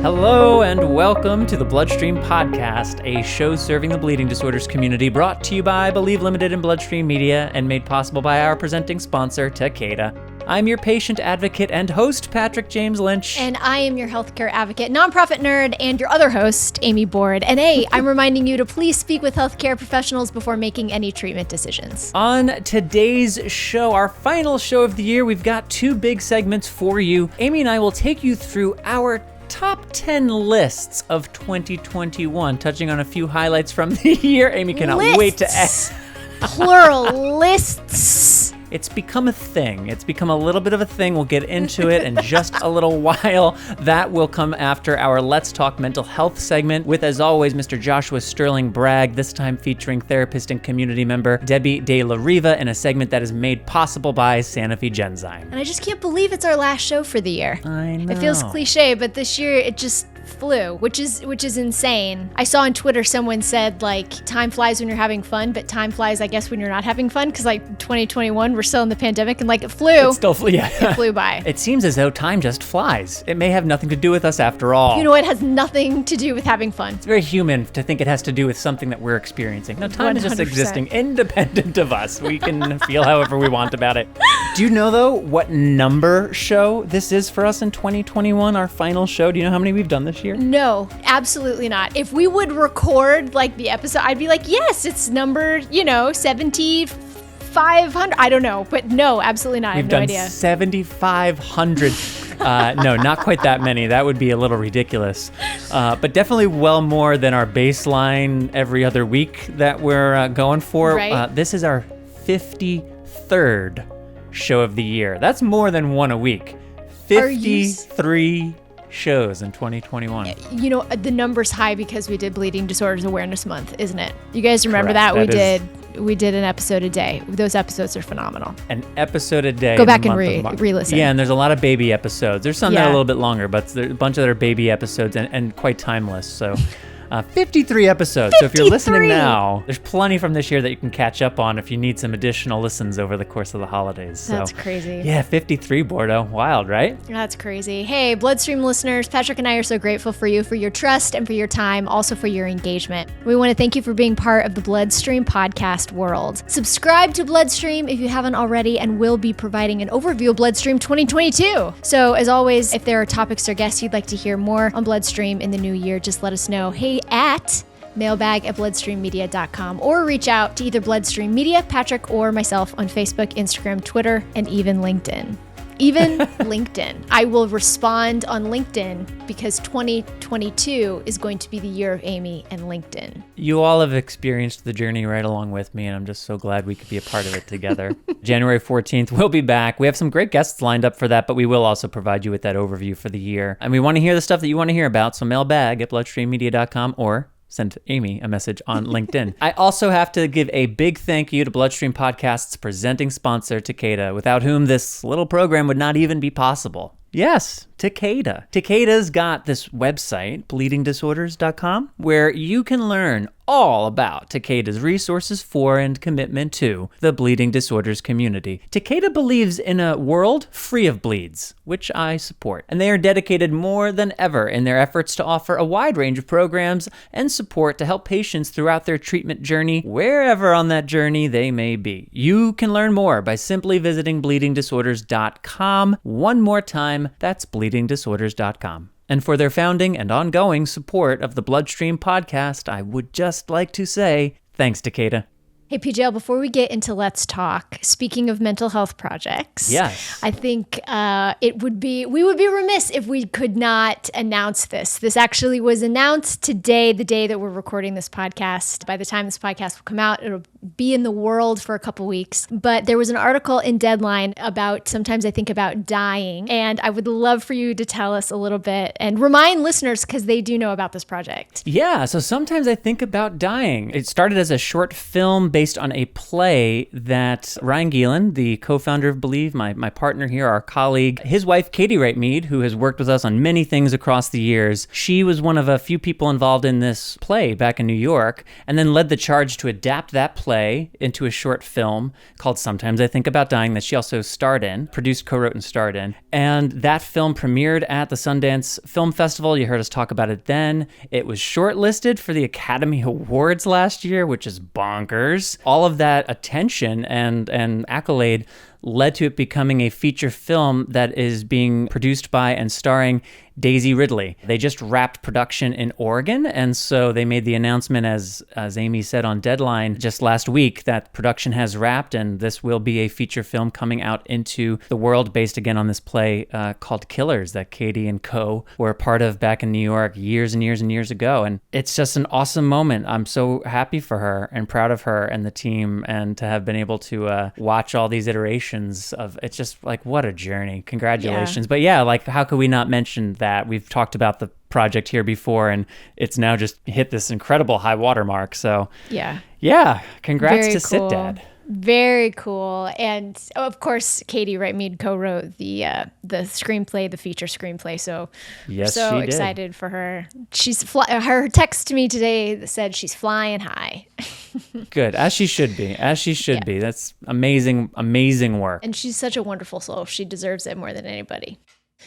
Hello and welcome to the BloodStream Podcast, a show serving the bleeding disorders community, brought to you by Believe Limited and BloodStream Media and made possible by our presenting sponsor, Takeda. I'm your patient advocate and host, Patrick James Lynch. And I am your healthcare advocate, nonprofit nerd, and your other host, Amy Board. And hey, I'm reminding you to please speak with healthcare professionals before making any treatment decisions. On today's show, our final show of the year, we've got two big segments for you. Amy and I will take you through our top 10 lists of 2021, touching on a few highlights from the year. Amy cannot wait to plural lists. It's become a thing. It's become a little bit of a thing. We'll get into it in just a little while. That will come after our Let's Talk Mental Health segment with, as always, Mr. Joshua Sterling Bragg, this time featuring therapist and community member Debbie De La Riva in a segment that is made possible by Sanofi Genzyme. And I just can't believe it's our last show for the year. I know. It feels cliche, but this year it just flew, which is insane. I saw on Twitter someone said, like, time flies when you're having fun, but time flies, I guess, when you're not having fun, because, like, 2021, we're still in the pandemic, and, like, it flew. It still flew, yeah. It flew by. It seems as though time just flies. It may have nothing to do with us after all. You know, it has nothing to do with having fun. It's very human to think it has to do with something that we're experiencing. No, time 100%. Is just existing independent of us. We can feel however we want about it. Do you know, though, what number show this is for us in 2021, our final show? Do you know how many we've done this year? No, absolutely not. If we would record, like, the episode, I'd be like, yes, it's number, 7,500. I don't know, but no, absolutely not. I have no idea. We've done 7,500. No, not quite that many. That would be a little ridiculous. But definitely well more than our baseline every other week that we're going for. Right. This is our 53rd show of the year. That's more than one a week. 53 shows in 2021. You know, the number's high because we did Bleeding Disorders Awareness Month, isn't it? You guys remember Correct. that? We did an episode a day. Those episodes are phenomenal. An episode a day. Go back and re-listen. Yeah, and there's a lot of baby episodes. There's some that are a little bit longer, but there's a bunch that are baby episodes and quite timeless. So 53 episodes. 53. So if you're listening now, there's plenty from this year that you can catch up on if you need some additional listens over the course of the holidays. That's crazy. Yeah, 53, Bordeaux. Wild, right? That's crazy. Hey, BloodStream listeners, Patrick and I are so grateful for you, for your trust and for your time, also for your engagement. We want to thank you for being part of the BloodStream podcast world. Subscribe to BloodStream if you haven't already, and we'll be providing an overview of BloodStream 2022. So as always, if there are topics or guests you'd like to hear more on BloodStream in the new year, just let us know. Hey, at mailbag@bloodstreammedia.com, or reach out to either BloodStream Media, Patrick, or myself on Facebook, Instagram, Twitter, and even LinkedIn. Even LinkedIn. I will respond on LinkedIn because 2022 is going to be the year of Amy and LinkedIn. You all have experienced the journey right along with me, and I'm just so glad we could be a part of it together. January 14th, we'll be back. We have some great guests lined up for that, but we will also provide you with that overview for the year. And we want to hear the stuff that you want to hear about, so mailbag@bloodstreammedia.com or send Amy a message on LinkedIn. I also have to give a big thank you to BloodStream Podcast's presenting sponsor, Takeda, without whom this little program would not even be possible. Yes, Takeda. Takeda's got this website, bleedingdisorders.com, where you can learn all about Takeda's resources for and commitment to the bleeding disorders community. Takeda believes in a world free of bleeds, which I support, and they are dedicated more than ever in their efforts to offer a wide range of programs and support to help patients throughout their treatment journey, wherever on that journey they may be. You can learn more by simply visiting bleedingdisorders.com. One more time, that's bleedingdisorders.com. And for their founding and ongoing support of the BloodStream podcast, I would just like to say thanks, Takeda. Hey, PJL, before we get into Let's Talk, speaking of mental health projects, yes, I think we would be remiss if we could not announce this. This actually was announced today, the day that we're recording this podcast. By the time this podcast will come out, it'll be in the world for a couple weeks. But there was an article in Deadline about sometimes I think about dying, and I would love for you to tell us a little bit and remind listeners because they do know about this project. Yeah, so sometimes I think about dying. It started as a short film based on a play that Ryan Gielen, the co-founder of Believe, my partner here, our colleague, his wife, Katie Wright-Mead, who has worked with us on many things across the years, she was one of a few people involved in this play back in New York, and then led the charge to adapt that play screenplay into a short film called Sometimes I Think About Dying that she also starred in, produced, co-wrote, and starred in. And that film premiered at the Sundance Film Festival. You heard us talk about it then. It was shortlisted for the Academy Awards last year, which is bonkers. All of that attention and accolade led to it becoming a feature film that is being produced by and starring Daisy Ridley. They just wrapped production in Oregon, and so they made the announcement, as Amy said on Deadline just last week, that production has wrapped, and this will be a feature film coming out into the world based again on this play called Killers that Katie and co were a part of back in New York years and years and years ago. And it's just an awesome moment. I'm so happy for her and proud of her and the team, and to have been able to watch all these iterations of it's just like, what a journey. Congratulations. Yeah. But yeah, like, how could we not mention that? We've talked about the project here before, and it's now just hit this incredible high watermark. So yeah, congrats Very to cool. Sit Dad. Very cool. And of course, Katie Wright Mead co-wrote the screenplay, the feature screenplay. So yes, so she did. Excited for her. Her text to me today said she's flying high. Good, as she should be. That's amazing work. And she's such a wonderful soul. She deserves it more than anybody.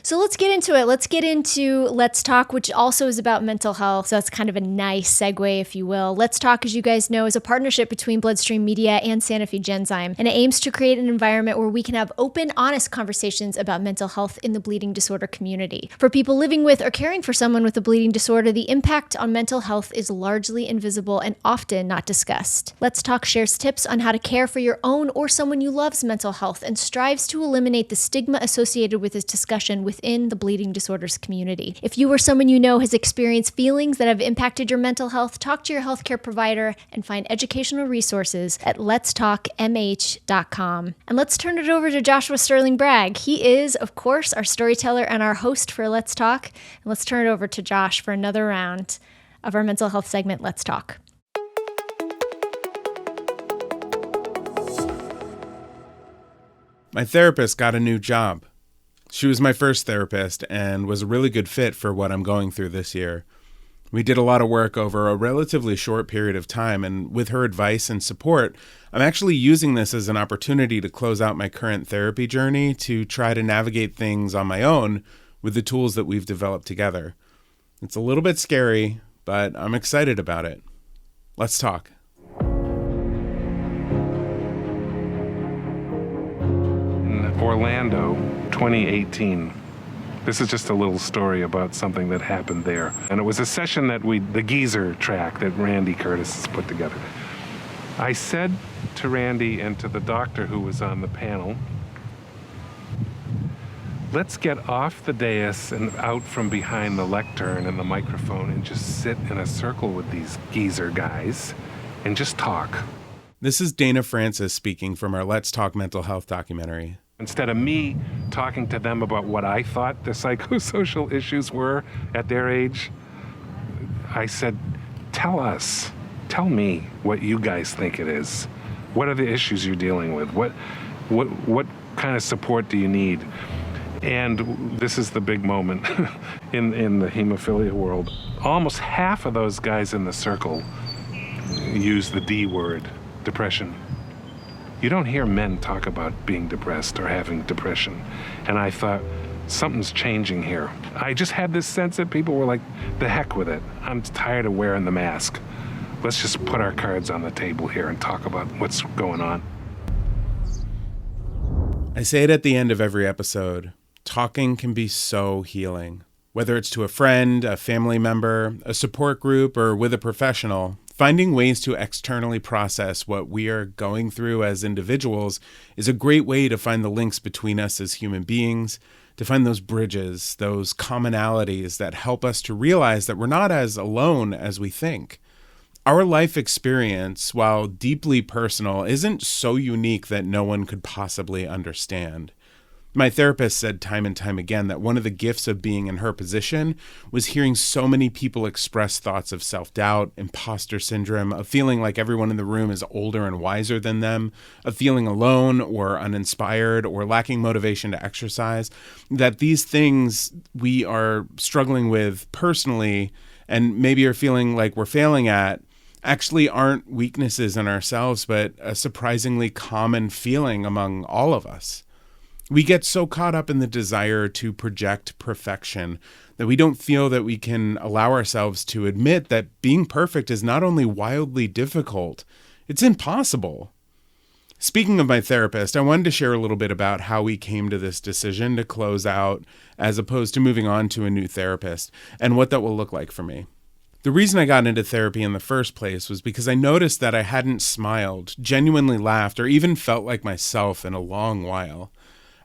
So let's get into it. Let's get into Let's Talk, which also is about mental health. So that's kind of a nice segue, if you will. Let's Talk, as you guys know, is a partnership between BloodStream Media and Sanofi Genzyme, and it aims to create an environment where we can have open, honest conversations about mental health in the bleeding disorder community. For people living with or caring for someone with a bleeding disorder, the impact on mental health is largely invisible and often not discussed. Let's Talk shares tips on how to care for your own or someone you love's mental health and strives to eliminate the stigma associated with this discussion within the bleeding disorders community. If you or someone you know has experienced feelings that have impacted your mental health, talk to your healthcare provider and find educational resources at letstalkmh.com. And let's turn it over to Joshua Sterling Bragg. He is, of course, our storyteller and our host for Let's Talk. And let's turn it over to Josh for another round of our mental health segment, Let's Talk. My therapist got a new job. She was my first therapist and was a really good fit for what I'm going through this year. We did a lot of work over a relatively short period of time, and with her advice and support, I'm actually using this as an opportunity to close out my current therapy journey to try to navigate things on my own with the tools that we've developed together. It's a little bit scary, but I'm excited about it. Let's talk. In Orlando, 2018. This is just a little story about something that happened there. And it was a session that the geezer track that Randy Curtis has put together. I said to Randy and to the doctor who was on the panel, let's get off the dais and out from behind the lectern and the microphone and just sit in a circle with these geezer guys and just talk. This is Dana Francis speaking from our Let's Talk Mental Health documentary. Instead of me talking to them about what I thought the psychosocial issues were at their age, I said, tell me what you guys think it is. What are the issues you're dealing with? What kind of support do you need? And this is the big moment in the hemophilia world. Almost half of those guys in the circle use the D word, depression. You don't hear men talk about being depressed or having depression. And I thought, something's changing here. I just had this sense that people were like, the heck with it. I'm tired of wearing the mask. Let's just put our cards on the table here and talk about what's going on. I say it at the end of every episode. Talking can be so healing. Whether it's to a friend, a family member, a support group, or with a professional, finding ways to externally process what we are going through as individuals is a great way to find the links between us as human beings, to find those bridges, those commonalities that help us to realize that we're not as alone as we think. Our life experience, while deeply personal, isn't so unique that no one could possibly understand. My therapist said time and time again that one of the gifts of being in her position was hearing so many people express thoughts of self-doubt, imposter syndrome, of feeling like everyone in the room is older and wiser than them, of feeling alone or uninspired or lacking motivation to exercise, that these things we are struggling with personally and maybe are feeling like we're failing at actually aren't weaknesses in ourselves, but a surprisingly common feeling among all of us. We get so caught up in the desire to project perfection that we don't feel that we can allow ourselves to admit that being perfect is not only wildly difficult, it's impossible. Speaking of my therapist, I wanted to share a little bit about how we came to this decision to close out as opposed to moving on to a new therapist and what that will look like for me. The reason I got into therapy in the first place was because I noticed that I hadn't smiled, genuinely laughed, or even felt like myself in a long while.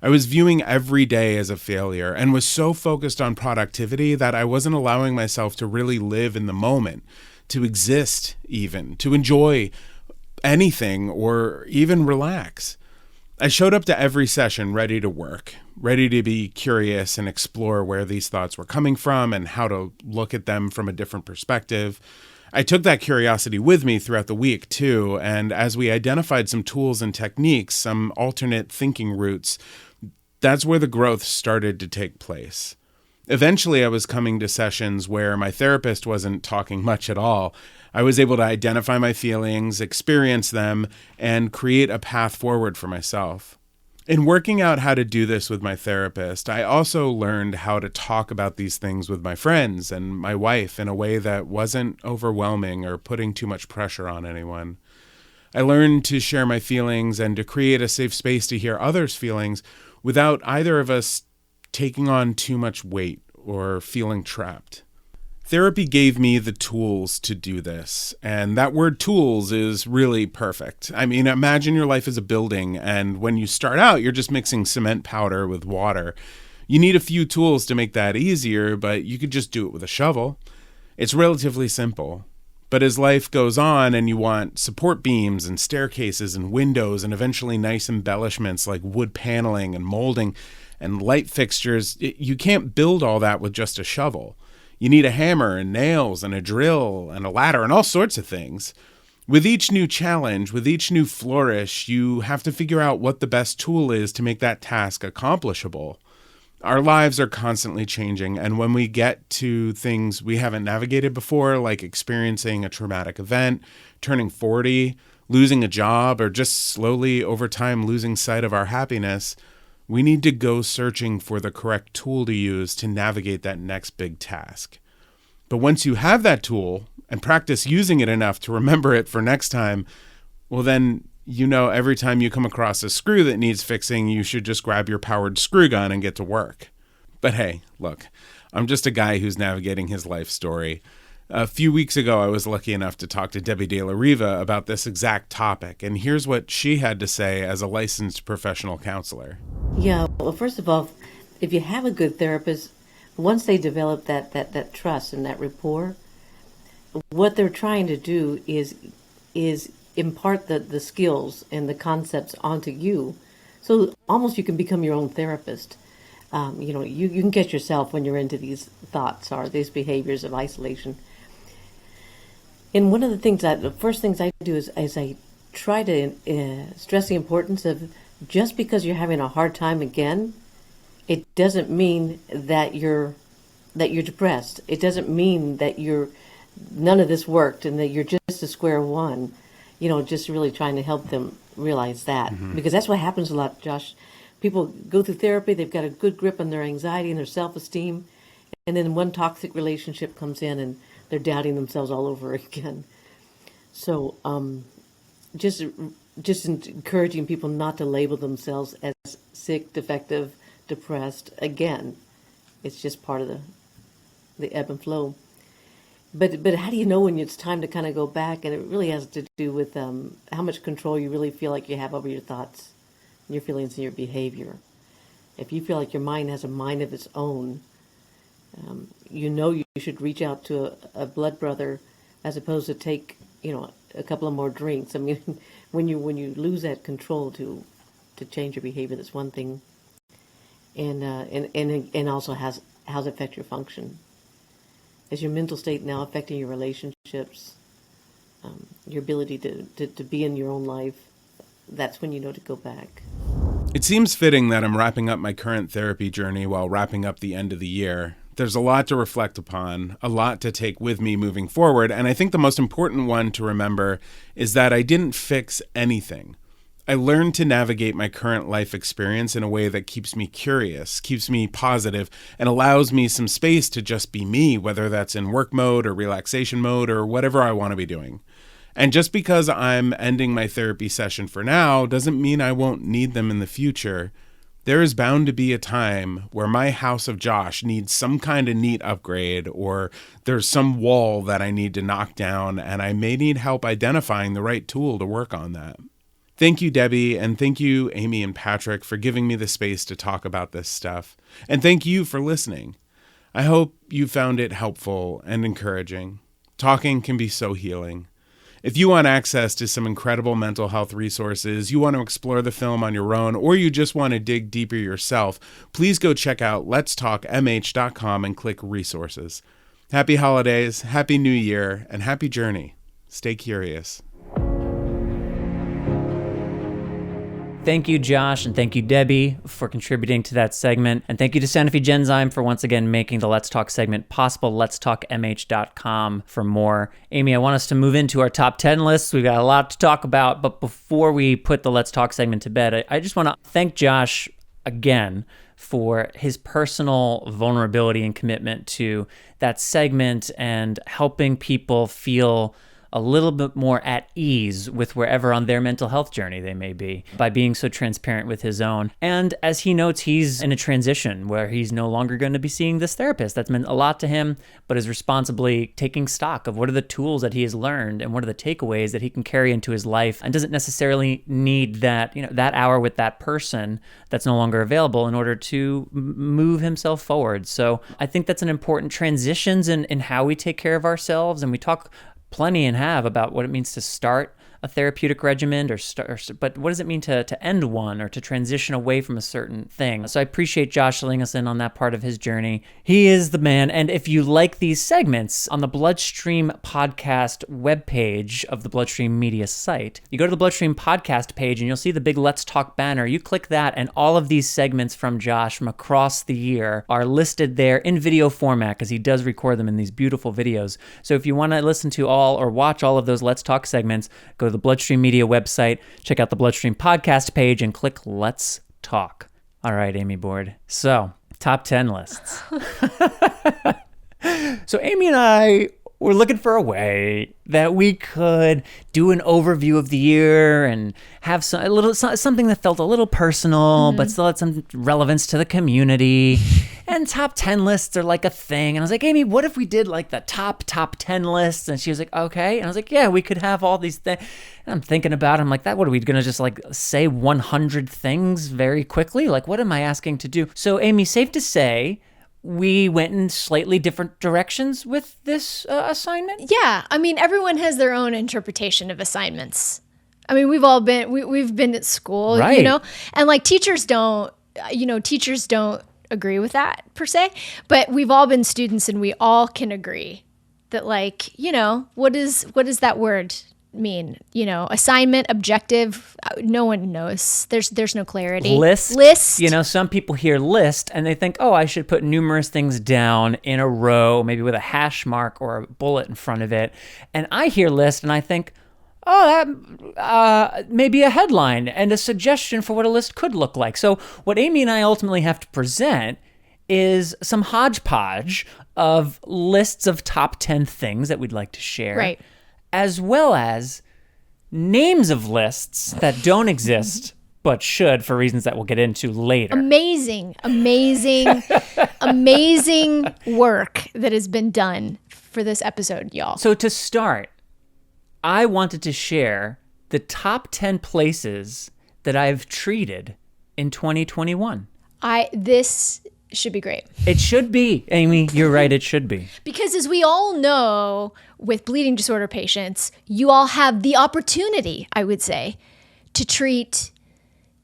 I was viewing every day as a failure and was so focused on productivity that I wasn't allowing myself to really live in the moment, to exist even, to enjoy anything or even relax. I showed up to every session ready to work, ready to be curious and explore where these thoughts were coming from and how to look at them from a different perspective. I took that curiosity with me throughout the week too, and as we identified some tools and techniques, some alternate thinking routes, that's where the growth started to take place. Eventually, I was coming to sessions where my therapist wasn't talking much at all. I was able to identify my feelings, experience them, and create a path forward for myself. In working out how to do this with my therapist, I also learned how to talk about these things with my friends and my wife in a way that wasn't overwhelming or putting too much pressure on anyone. I learned to share my feelings and to create a safe space to hear others' feelings without either of us taking on too much weight or feeling trapped. Therapy gave me the tools to do this, and that word tools is really perfect. I mean, imagine your life as a building, and when you start out, you're just mixing cement powder with water. You need a few tools to make that easier, but you could just do it with a shovel. It's relatively simple. But as life goes on and you want support beams and staircases and windows and eventually nice embellishments like wood paneling and molding and light fixtures, you can't build all that with just a shovel. You need a hammer and nails and a drill and a ladder and all sorts of things. With each new challenge, with each new flourish, you have to figure out what the best tool is to make that task accomplishable. Our lives are constantly changing, and when we get to things we haven't navigated before, like experiencing a traumatic event, turning 40, losing a job, or just slowly over time losing sight of our happiness, we need to go searching for the correct tool to use to navigate that next big task. But once you have that tool and practice using it enough to remember it for next time, well then, you know, every time you come across a screw that needs fixing, you should just grab your powered screw gun and get to work. But hey, look, I'm just a guy who's navigating his life story. A few weeks ago, I was lucky enough to talk to Debbie De La Riva about this exact topic, and here's what she had to say as a licensed professional counselor. Yeah, well, first of all, if you have a good therapist, once they develop that trust and that rapport, what they're trying to do is impart the skills and the concepts onto you. So almost you can become your own therapist. You can catch yourself when you're into these thoughts or these behaviors of isolation. And one of the first things I do is I try to stress the importance of just because you're having a hard time again, it doesn't mean that you're depressed. It doesn't mean that none of this worked and that you're just a square one. Just really trying to help them realize that. Mm-hmm. Because that's what happens a lot, Josh. People go through therapy, they've got a good grip on their anxiety and their self-esteem, and then one toxic relationship comes in and they're doubting themselves all over again. So just encouraging people not to label themselves as sick, defective, depressed. Again, it's just part of the ebb and flow. But how do you know when it's time to kind of go back? And it really has to do with how much control you really feel like you have over your thoughts, your feelings, and your behavior. If you feel like your mind has a mind of its own, you should reach out to a blood brother as opposed to take a couple of more drinks. I mean, when you lose that control to change your behavior, that's one thing. And also how's it affect your function? Is your mental state now affecting your relationships, your ability to be in your own life? That's when you know to go back. It seems fitting that I'm wrapping up my current therapy journey while wrapping up the end of the year. There's a lot to reflect upon, a lot to take with me moving forward, and I think the most important one to remember is that I didn't fix anything. I learned to navigate my current life experience in a way that keeps me curious, keeps me positive, and allows me some space to just be me, whether that's in work mode or relaxation mode or whatever I want to be doing. And just because I'm ending my therapy session for now doesn't mean I won't need them in the future. There is bound to be a time where my house of Josh needs some kind of neat upgrade, or there's some wall that I need to knock down, and I may need help identifying the right tool to work on that. Thank you, Debbie, and thank you, Amy and Patrick, for giving me the space to talk about this stuff. And thank you for listening. I hope you found it helpful and encouraging. Talking can be so healing. If you want access to some incredible mental health resources, you want to explore the film on your own, or you just want to dig deeper yourself, please go check out letstalkmh.com and click resources. Happy holidays, happy new year, and happy journey. Stay curious. Thank you, Josh, and thank you, Debbie, for contributing to that segment. And thank you to Sanofi Genzyme for once again making the Let's Talk segment possible. LetsTalkMH.com for more. Amy, I want us to move into our top 10 lists. We've got a lot to talk about, but before we put the Let's Talk segment to bed, I just want to thank Josh again for his personal vulnerability and commitment to that segment and helping people feel a little bit more at ease with wherever on their mental health journey they may be by being so transparent with his own. And as he notes, he's in a transition where he's no longer going to be seeing this therapist. That's meant a lot to him, but is responsibly taking stock of what are the tools that he has learned and what are the takeaways that he can carry into his life, and doesn't necessarily need that, that hour with that person that's no longer available in order to move himself forward. So I think that's an important transitions in how we take care of ourselves. And we talk plenty and have about what it means to start a therapeutic regimen, but what does it mean to end one or to transition away from a certain thing? So I appreciate Josh letting us in on that part of his journey. He is the man. And if you like these segments, on the BloodStream podcast webpage of the BloodStream Media site, you go to the BloodStream podcast page and you'll see the big Let's Talk banner. You click that and all of these segments from Josh from across the year are listed there in video format because he does record them in these beautiful videos. So if you want to listen to all or watch all of those Let's Talk segments, go to the BloodStream Media website, check out the BloodStream podcast page, and click Let's Talk. All right, Amy Board. So, top 10 lists. So Amy and I were looking for a way that we could do an overview of the year and have something that felt a little personal, but still had some relevance to the community. And top 10 lists are like a thing. And I was like, Amy, what if we did like the top 10 lists? And she was like, okay. And I was like, yeah, we could have all these things. And I'm thinking about it. I'm like, what are we going to just like say 100 things very quickly? Like, what am I asking to do? So Amy, safe to say, we went in slightly different directions with this assignment? Yeah. I mean, everyone has their own interpretation of assignments. I mean, we've all been, we've been at school, right, and like teachers don't agree with that per se, but we've all been students and we all can agree that like, what does that word mean? Assignment, objective, no one knows. There's no clarity. List. Some people hear list and they think, oh, I should put numerous things down in a row, maybe with a hash mark or a bullet in front of it. And I hear list and I think, oh, that maybe a headline and a suggestion for what a list could look like. So what Amy and I ultimately have to present is some hodgepodge of lists of top 10 things that we'd like to share. Right. As well as names of lists that don't exist but should for reasons that we'll get into later. Amazing work that has been done for this episode, y'all. So to start, I wanted to share the top 10 places that I've treated in 2021. This should be great. It should be. Amy, you're right, it should be. Because as we all know, with bleeding disorder patients, you all have the opportunity, I would say, to treat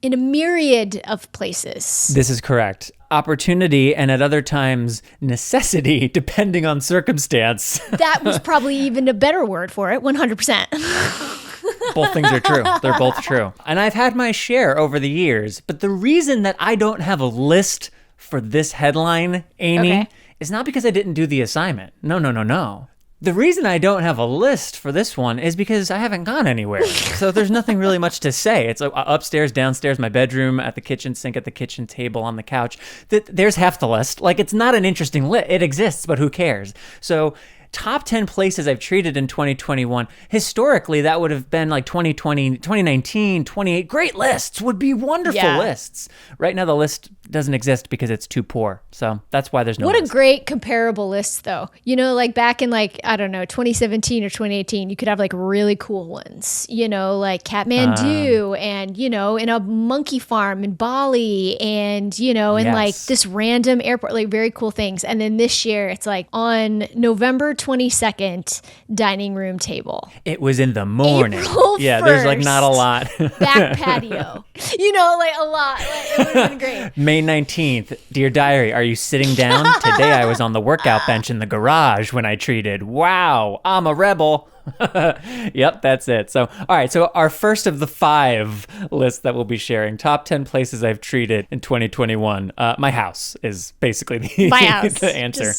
in a myriad of places. This is correct. Opportunity and at other times necessity, depending on circumstance. That was probably even a better word for it, 100%. Both things are true. They're both true. And I've had my share over the years, but the reason that I don't have a list for this headline, Amy, is not because I didn't do the assignment. No. The reason I don't have a list for this one is because I haven't gone anywhere. So there's nothing really much to say. It's upstairs, downstairs, my bedroom, at the kitchen sink, at the kitchen table, on the couch. There's half the list. Like, it's not an interesting list. It exists, but who cares? So top 10 places I've treated in 2021. Historically, that would have been like 2020, 2019, 28. Great lists would be wonderful lists. Right now, the list doesn't exist because it's too poor. So that's why there's no list. What a great comparable list, though. You know, like back in 2017 or 2018, you could have like really cool ones, like Kathmandu and, in a monkey farm in Bali and, in like this random airport, like very cool things. And then this year it's like on November 22nd, dining room table. It was in the morning. April 1st, there's like not a lot. Back patio. Like a lot. Like, it would have been great. May 19th, Dear Diary, are you sitting down? Today I was on the workout bench in the garage when I treated. Wow, I'm a rebel. Yep, that's it. So, all right. So our first of the 5 lists that we'll be sharing, top 10 places I've treated in 2021. My house is basically the answer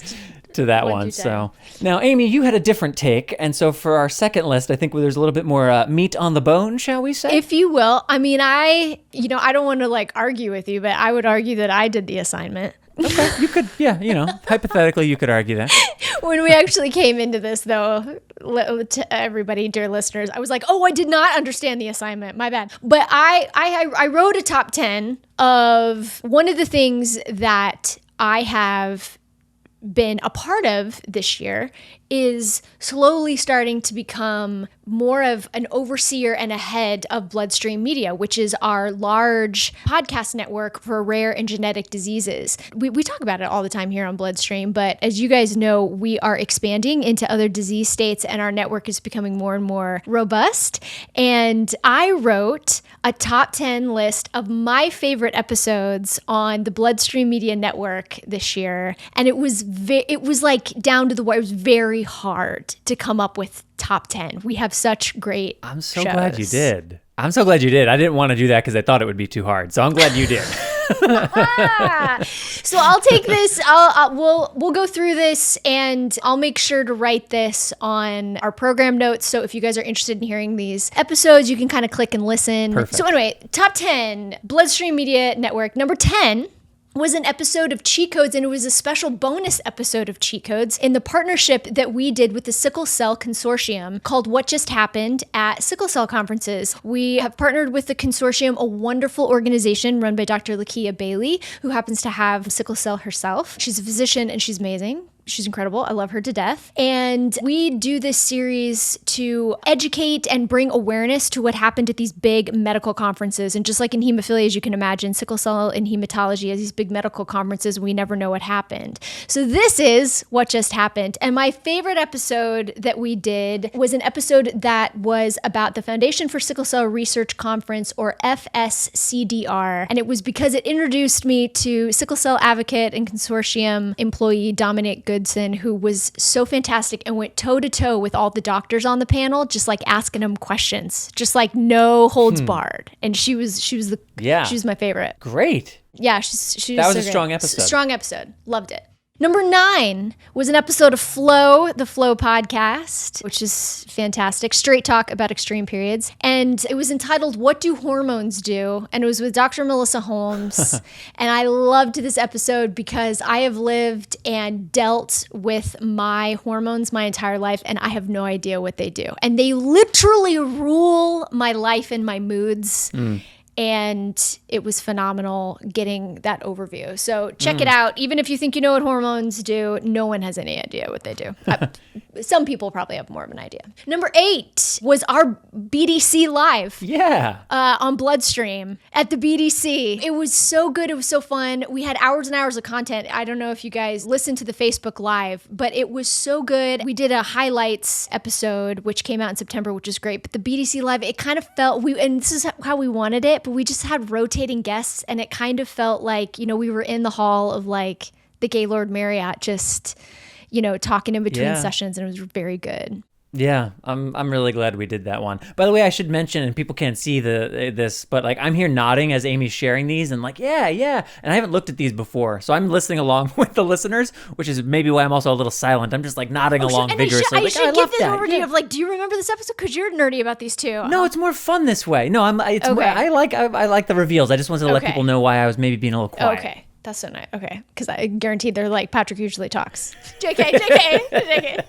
to that one. So now, Amy, you had a different take. And so for our second list, I think there's a little bit more meat on the bone, shall we say? If you will. I mean, I don't want to like argue with you, but I would argue that I did the assignment. Okay, you could, hypothetically, you could argue that. When we actually came into this, though, to everybody, dear listeners, I was like, oh, I did not understand the assignment. My bad. But I wrote a top 10 of one of the things that I have been a part of this year is slowly starting to become more of an overseer and a head of BloodStream Media, which is our large podcast network for rare and genetic diseases. We talk about it all the time here on BloodStream, but as you guys know, we are expanding into other disease states and our network is becoming more and more robust. And I wrote a top 10 list of my favorite episodes on the BloodStream Media network this year. And it was like down to the wire. It was very hard to come up with top 10. We have such great I'm so glad you did. I didn't want to do that because I thought it would be too hard. So I'm glad you did. So I'll take this. We'll go through this, and I'll make sure to write this on our program notes. So if you guys are interested in hearing these episodes, you can kind of click and listen. Perfect. So anyway, top 10, BloodStream Media Network. Number 10 was an episode of Cheat Codes, and it was a special bonus episode of Cheat Codes in the partnership that we did with the Sickle Cell Consortium called What Just Happened at Sickle Cell Conferences. We have partnered with the consortium, a wonderful organization run by Dr. Lakia Bailey, who happens to have sickle cell herself. She's a physician and she's amazing. She's incredible. I love her to death. And we do this series to educate and bring awareness to what happened at these big medical conferences. And just like in hemophilia, as you can imagine, sickle cell and hematology, as these big medical conferences, we never know what happened. So this is What Just Happened. And my favorite episode that we did was an episode that was about the Foundation for Sickle Cell Research Conference, or FSCDR. And it was because it introduced me to sickle cell advocate and consortium employee Dominic Goodson, who was so fantastic and went toe to toe with all the doctors on the panel, just like asking them questions, just like no holds barred. And she was my favorite. Great. Yeah, she that was so a strong great. episode. Strong episode. Loved it. Number 9 was an episode of Flow, the Flow podcast, which is fantastic. Straight talk about extreme periods. And it was entitled, What Do Hormones Do? And it was with Dr. Melissa Holmes. And I loved this episode because I have lived and dealt with my hormones my entire life, and I have no idea what they do. And they literally rule my life and my moods. And it was phenomenal getting that overview. So check it out. Even if you think you know what hormones do, no one has any idea what they do. Some people probably have more of an idea. Number 8 was our BDC Live. Yeah. On BloodStream at the BDC. It was so good. It was so fun. We had hours and hours of content. I don't know if you guys listened to the Facebook Live, but it was so good. We did a highlights episode, which came out in September, which is great. But the BDC Live, it kind of felt, and this is how we wanted it, but we just had rotating guests, and it kind of felt like, we were in the hall of like the Gaylord Marriott, just, talking in between sessions, and it was very good. Yeah, I'm really glad we did that one. By the way, I should mention, and people can't see this, but like I'm here nodding as Amy's sharing these, and like yeah, and I haven't looked at these before, so I'm listening along with the listeners, which is maybe why I'm also a little silent. I'm just like nodding along vigorously. I should love give this that. overview of like, do you remember this episode? Because you're nerdy about these too. No, it's more fun this way. No, I like the reveals. I just wanted to let people know why I was maybe being a little quiet. Okay. That's so nice. Okay. Because I guarantee they're like, Patrick usually talks. JK.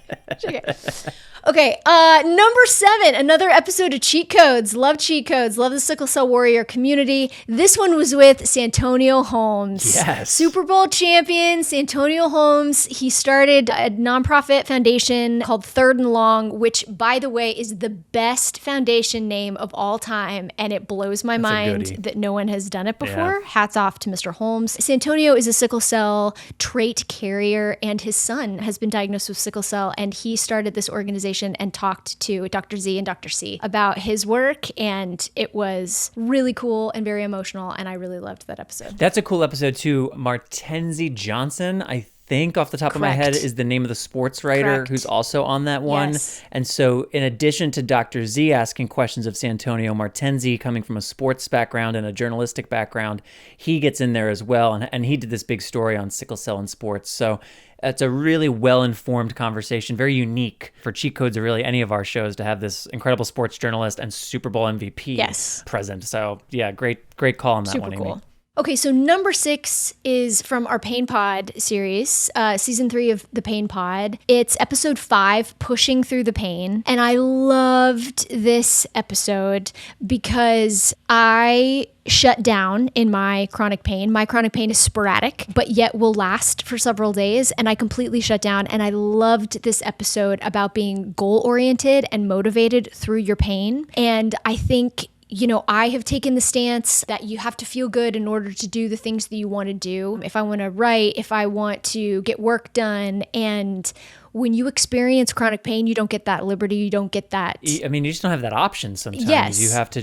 Okay. Number 7, another episode of Cheat Codes. Love Cheat Codes. Love the Sickle Cell Warrior community. This one was with Santonio Holmes. Yes. Super Bowl champion, Santonio Holmes. He started a nonprofit foundation called Third and Long, which, by the way, is the best foundation name of all time. And it blows my mind that no one has done it before. Yeah. Hats off to Mr. Holmes. Antonio is a sickle cell trait carrier, and his son has been diagnosed with sickle cell, and he started this organization and talked to Dr. Z and Dr. C about his work, and it was really cool and very emotional, and I really loved that episode. That's a cool episode too. Martenzie Johnson, I think off the top of my head, is the name of the sports writer who's also on that one. Yes. And so in addition to Dr. Z asking questions of Santonio, Martenzie, coming from a sports background and a journalistic background, he gets in there as well. And he did this big story on sickle cell in sports. So it's a really well-informed conversation, very unique for Cheat Codes or really any of our shows to have this incredible sports journalist and Super Bowl MVP present. So yeah, great call on that one, Amy. Cool. Okay, so number 6 is from our Pain Pod series, season 3 of the Pain Pod. It's episode 5, Pushing Through the Pain. And I loved this episode because I shut down in my chronic pain. My chronic pain is sporadic, but yet will last for several days. And I completely shut down. And I loved this episode about being goal-oriented and motivated through your pain. And I think, you know, I have taken the stance that you have to feel good in order to do the things that you want to do. If I want to write, if I want to get work done. And when you experience chronic pain, you don't get that liberty. You don't get that. I mean, you just don't have that option sometimes. Yes. You have to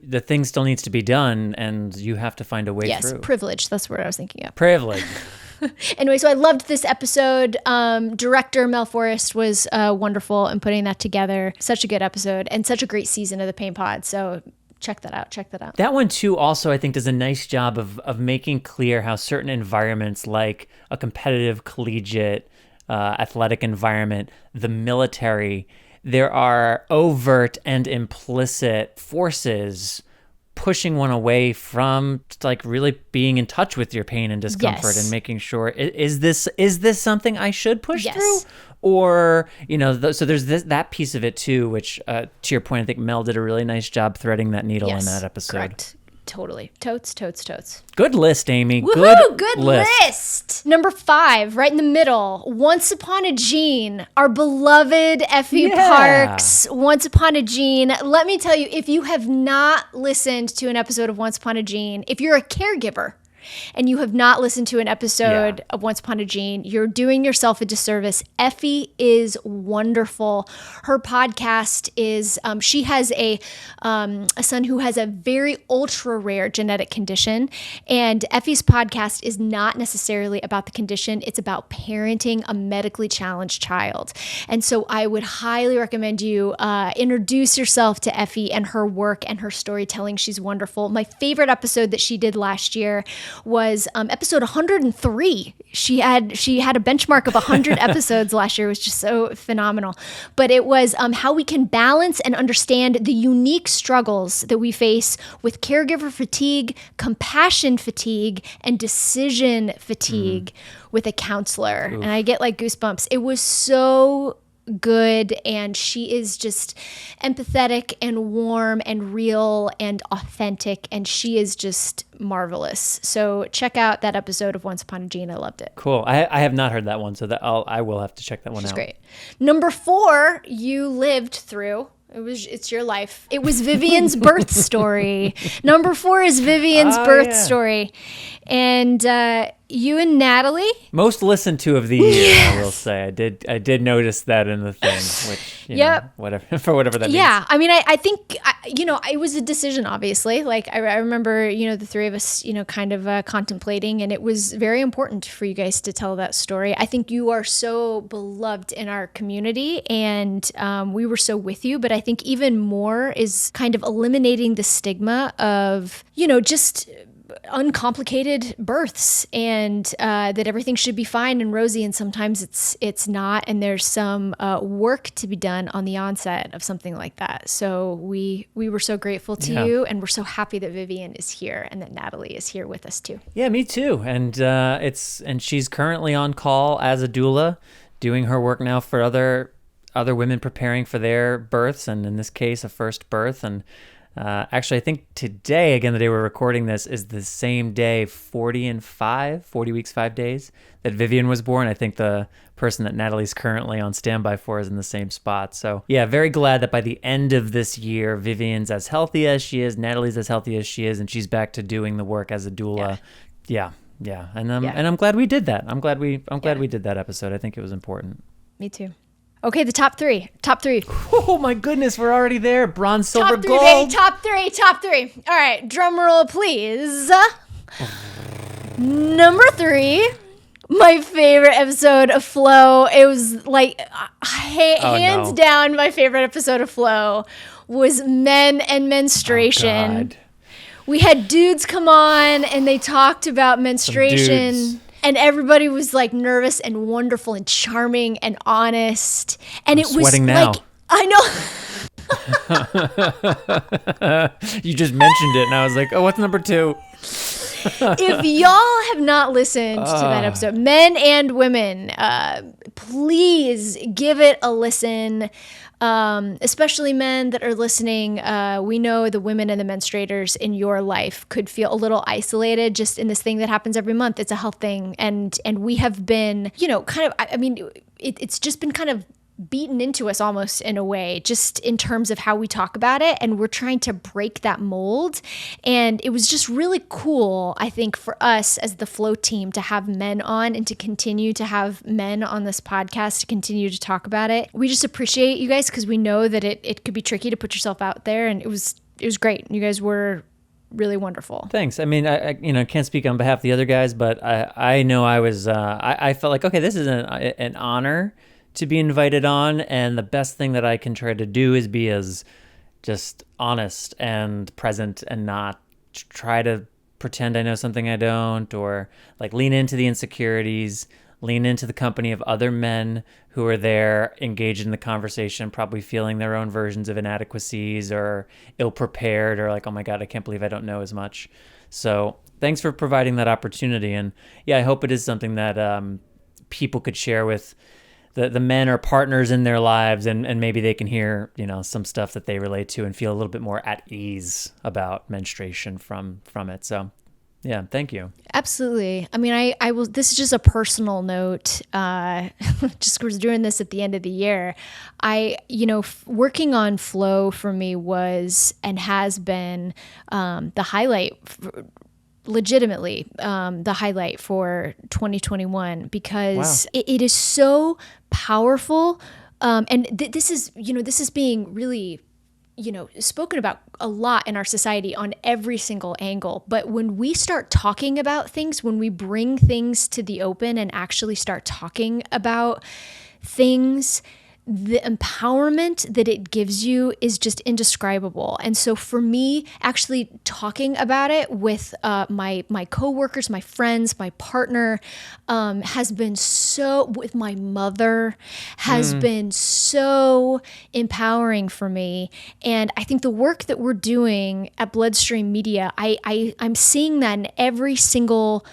the thing still needs to be done and you have to find a way through. Yes, privilege. That's what I was thinking of. Privilege. Anyway, so I loved this episode. Director Mel Forrest was wonderful in putting that together. Such a good episode and such a great season of the Pain Pod. So check that out. That one too also I think does a nice job of making clear how certain environments like a competitive collegiate athletic environment, the military, there are overt and implicit forces pushing one away from like really being in touch with your pain and discomfort and making sure, is this something I should push through? Or, you know, so there's that piece of it too, which to your point, I think Mel did a really nice job threading that needle in that episode. Correct. Totally. Totes. Good list, Amy. Woohoo! Good list. Number 5, right in the middle. Once Upon a Gene, our beloved Effie Parks. Once Upon a Gene. Let me tell you, if you have not listened to an episode of Once Upon a Gene, if you're a caregiver and you have not listened to an episode of Once Upon a Gene, you're doing yourself a disservice. Effie is wonderful. Her podcast is, she has a son who has a very ultra rare genetic condition. And Effie's podcast is not necessarily about the condition. It's about parenting a medically challenged child. And so I would highly recommend you introduce yourself to Effie and her work and her storytelling. She's wonderful. My favorite episode that she did last year was episode 103. She had a benchmark of 100 episodes last year. It was just so phenomenal. But it was how we can balance and understand the unique struggles that we face with caregiver fatigue, compassion fatigue, and decision fatigue with a counselor. Oof. And I get like goosebumps. It was so good, and she is just empathetic and warm and real and authentic, and she is just marvelous. So check out that episode of Once Upon a Gene. I loved it. Cool. I have not heard that one, so I will have to check that one out. She's great. Number 4, you lived through. It's your life. It was Vivian's birth story. Number 4 is Vivian's birth story. And you and Natalie. Most listened to of the year, I will say. I did notice that in the thing, which, you know, whatever, for whatever that means. Yeah. I mean, I think, it was a decision, obviously. Like, I remember, the three of us, kind of contemplating, and it was very important for you guys to tell that story. I think you are so beloved in our community, and we were so with you. But I think even more is kind of eliminating the stigma of, just uncomplicated births, and that everything should be fine and rosy, and sometimes it's not, and there's some work to be done on the onset of something like that. So we were so grateful to you, and we're so happy that Vivian is here and that Natalie is here with us too. Yeah, me too. And and she's currently on call as a doula, doing her work now for other women preparing for their births, and in this case, a first birth. And actually, I think today, again, the day we're recording this, is the same day, 40 weeks, 5 days, that Vivian was born. I think the person that Natalie's currently on standby for is in the same spot. So yeah, very glad that by the end of this year, Vivian's as healthy as she is, Natalie's as healthy as she is, and she's back to doing the work as a doula. Yeah. And I'm glad we did that. I'm glad we did that episode. I think it was important. Me too. Okay, the top three. Oh my goodness, we're already there. Bronze, silver, top three, gold. Baby, top three. All right, drum roll, please. Number 3, my favorite episode of Flow. It was like hands down my favorite episode of Flow was Men and Menstruation. Oh, God. We had dudes come on and they talked about menstruation. And everybody was like nervous and wonderful and charming and honest. And I'm it was sweating now. like, I know. You just mentioned it and I was like, oh, what's number 2? If y'all have not listened to that episode, men and women, please give it a listen. Especially men that are listening. We know the women and the menstruators in your life could feel a little isolated just in this thing that happens every month. It's a health thing. And we have been, it's just been kind of beaten into us almost in a way, just in terms of how we talk about it. And we're trying to break that mold. And it was just really cool, I think, for us as the Flow team to have men on and to continue to have men on this podcast to continue to talk about it. We just appreciate you guys because we know that it could be tricky to put yourself out there. And it was great. You guys were really wonderful. Thanks. I mean, I can't speak on behalf of the other guys, but I know I was, I felt like, okay, this is an honor to be invited on, and the best thing that I can try to do is be as just honest and present and not try to pretend I know something I don't, or like lean into the insecurities, lean into the company of other men who are there engaged in the conversation, probably feeling their own versions of inadequacies or ill-prepared, or like, oh my God, I can't believe I don't know as much. So thanks for providing that opportunity. And yeah, I hope it is something that people could share with the men or partners in their lives, and maybe they can hear, some stuff that they relate to and feel a little bit more at ease about menstruation from it. So yeah, thank you. Absolutely. I mean, I will, this is just a personal note, just because we're doing this at the end of the year. Working on Flow for me was and has been the highlight legitimately the highlight for 2021 because it is so powerful. And this is being really, spoken about a lot in our society on every single angle. But when we start talking about things, when we bring things to the open and actually start talking about things, the empowerment that it gives you is just indescribable. And so for me, actually talking about it with my coworkers, my friends, my partner, has been so, with my mother, has been so empowering for me. And I think the work that we're doing at BloodStream Media, I'm seeing that in every single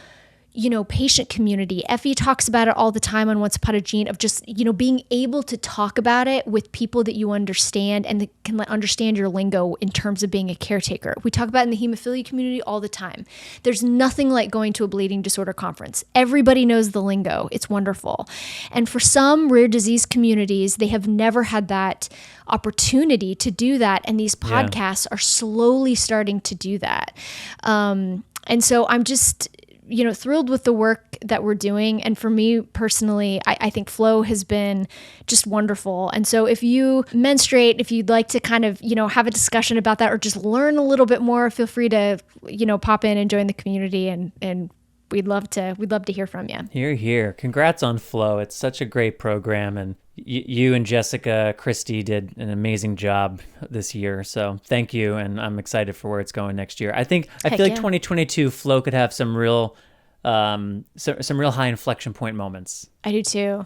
patient community. Effie talks about it all the time on Once Upon a Gene, of just, being able to talk about it with people that you understand and that can understand your lingo in terms of being a caretaker. We talk about it in the hemophilia community all the time. There's nothing like going to a bleeding disorder conference. Everybody knows the lingo. It's wonderful. And for some rare disease communities, they have never had that opportunity to do that. And these podcasts are slowly starting to do that. And so I'm just thrilled with the work that we're doing. And for me personally, I think Flow has been just wonderful. And so if you menstruate, if you'd like to kind of, have a discussion about that or just learn a little bit more, feel free to, pop in and join the community, and we'd love to hear from you. Hear, hear. Congrats on Flow. It's such a great program, and you and Jessica Christie did an amazing job this year. So thank you, and I'm excited for where it's going next year. I feel like 2022 Flow could have some real some real high inflection point moments. I do too.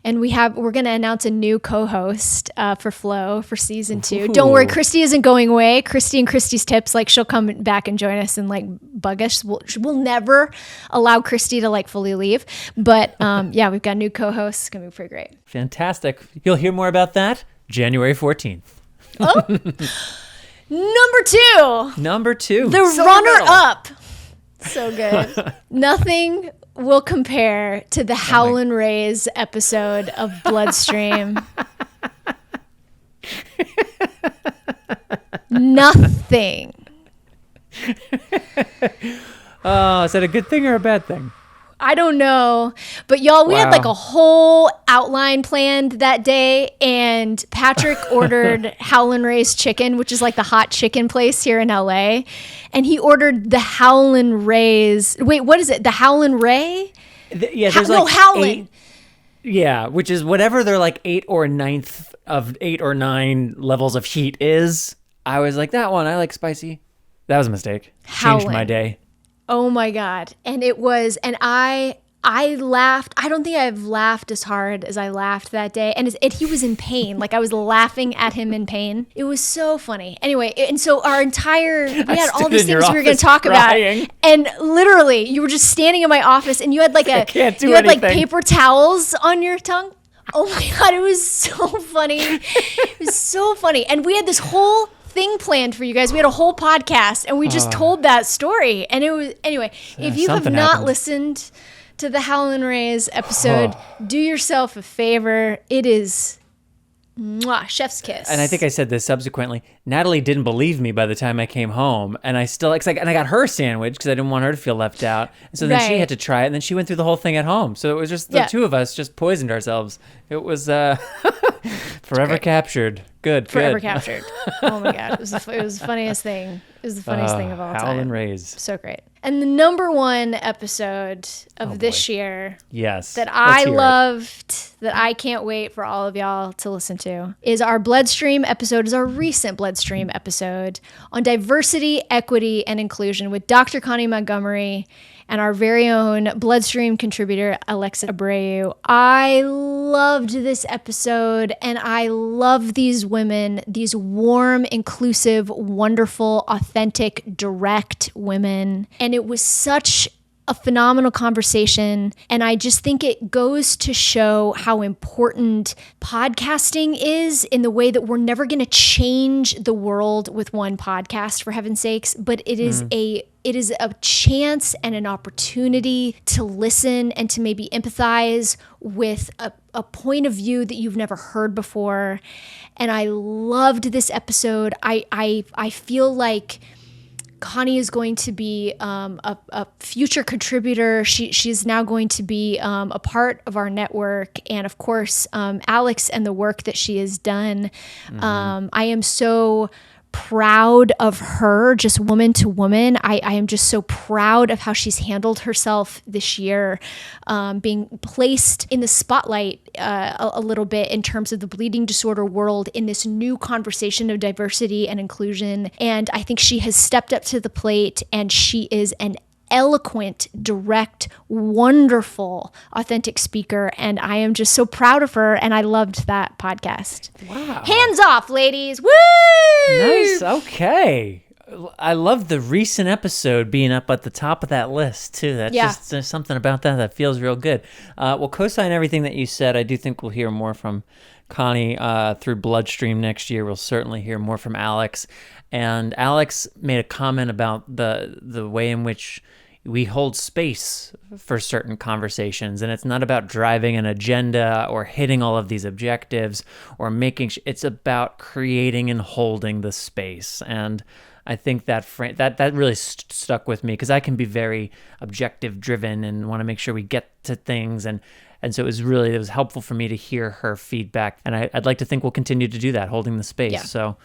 And we're going to announce a new co-host for Flow for season 2. Ooh. Don't worry, Christy isn't going away. Christy and Christy's tips, she'll come back and join us and bug us. We'll never allow Christy to fully leave. But yeah, we've got a new co-host. It's going to be pretty great. Fantastic. You'll hear more about that January 14th. Oh, number two. The runner-up. So good. Nothing will compare to the Howlin' Rays episode of Bloodstream. Nothing. Oh, is that a good thing or a bad thing? I don't know. But y'all, we had a whole outline planned that day, and Patrick ordered Howlin' Ray's chicken, which is the hot chicken place here in LA. And he ordered the Howlin' Ray's. Wait, what is it? The Howlin' Ray? There's Howlin'. Yeah, which is whatever their 8 or 9th of 8 or 9 levels of heat is. I was like, that one, I like spicy. That was a mistake. Howlin'. Changed my day. Oh my God. And it was, and I laughed. I don't think I've laughed as hard as I laughed that day. And he was in pain. I was laughing at him in pain. It was so funny. Anyway, and so we had all these things we were going to talk about. And literally, you were just standing in my office and you had paper towels on your tongue. Oh my God, it was so funny. It was so funny. And we had this whole thing planned for you guys. We had a whole podcast and we just told that story. And it was, anyway, if you have not listened to the Howlin' Rays episode, do yourself a favor. It is chef's kiss. And I think I said this subsequently. Natalie didn't believe me by the time I came home, and I still and I got her sandwich because I didn't want her to feel left out. And so then she had to try it, and then she went through the whole thing at home. So it was just the two of us just poisoned ourselves. It was forever captured. Forever captured. Oh my God, it was the funniest thing. It was the funniest thing of all time. Howlin' Rays. So great. And the number one episode of this year, that I loved, that I can't wait for all of y'all to listen to, is our Bloodstream episode, is our recent Bloodstream episode on diversity, equity, and inclusion with Dr. Connie Montgomery and our very own Bloodstream contributor, Alexa Abreu. I loved this episode, and I love these women, these warm, inclusive, wonderful, authentic, direct women. And it was such a phenomenal conversation. And I just think it goes to show how important podcasting is, in the way that we're never going to change the world with one podcast, for heaven's sakes, but it is a chance and an opportunity to listen and to maybe empathize with a point of view that you've never heard before. And I loved this episode. I feel like Connie is going to be a future contributor. She's now going to be a part of our network. And of course, Alex and the work that she has done. I am so proud of her, just woman to woman. I am just so proud of how she's handled herself this year, being placed in the spotlight a little bit in terms of the bleeding disorder world in this new conversation of diversity and inclusion. And I think she has stepped up to the plate, and she is an eloquent, direct, wonderful, authentic speaker. And I am just so proud of her. And I loved that podcast. Wow. Hands off, ladies. Woo! Nice. Okay. I love the recent episode being up at the top of that list, too. That's just, there's something about that feels real good. We'll co-sign everything that you said. I do think we'll hear more from Connie through Bloodstream next year. We'll certainly hear more from Alex. And Alex made a comment about the way in which we hold space for certain conversations. And it's not about driving an agenda or hitting all of these objectives or making it's about creating and holding the space. And I think that that really stuck with me because I can be very objective driven and want to make sure we get to things. And so it was helpful for me to hear her feedback. And I'd like to think we'll continue to do that, holding the space. Yeah. So